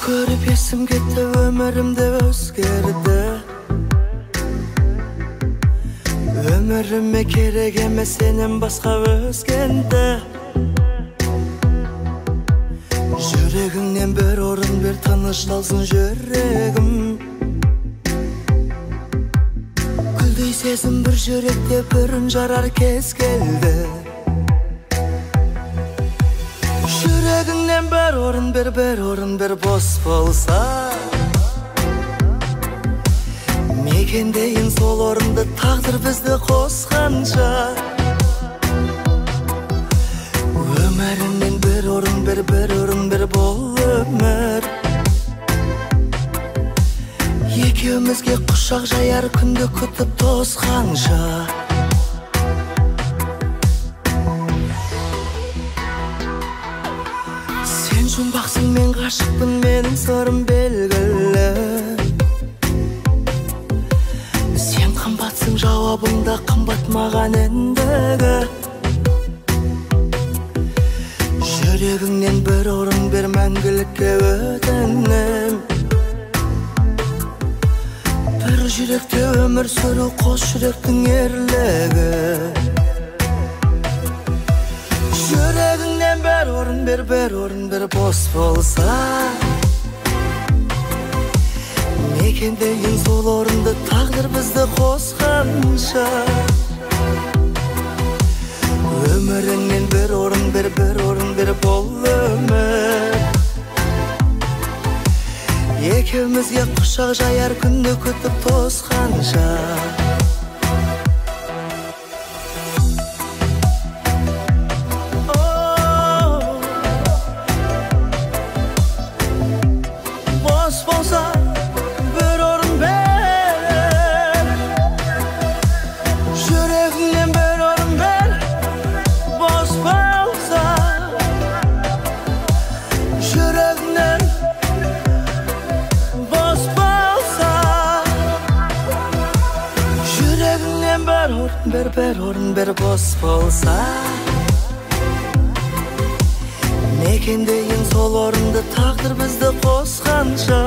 көріп есім кетті, өмірімде өзгерді. Өміріме керек емес сенен басқа өзгенді. Жүрегіңнен бір орын бер, тынышталсын жүрегім. Гүлдей сезім бір жүректе, бүрін жарар кез келді. Жүрегіңнен бір орын бер, бос болса. Мекендейін сол орынды, тағдыр бізді қосқанша. Өміріңнен бір орын бер, бол өмір. Екеумізге құшақ жаяр күнді күтіп тосқанша. Сен жұмбақсың, мен ғашықпын, менің сырым белгілі. Сен қымбатсың, жауабың да қымбат маған ендігі. Жүрегіңнен бір орын бер, мәңгілікке өтінем. Бір жүректе өмір сүру, қос жүректің ерлігі. Жүрегіңнен бір орын бер, бос болса. Мекендейін сол орынды, тағдыр бізді қосқанша. Өміріңнен бір орын бер, бол өмір. Екеумізге құшақ жаяр күнді күтіп тосқанша. Бос болса бір орын бер, жүрегіңнен бір орын бер. Бос болса жүрегіңнен, бос болса жүрегіңнен бір орын бер, бос болса. Мекендейін сол орынды, тағдыр бізді қосқанша.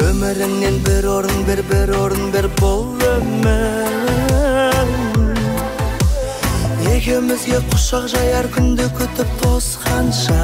Өміріңнен бір орын бер, бол өмір. Екеумізге құшақ жаяр күнді күтіп тосқанша.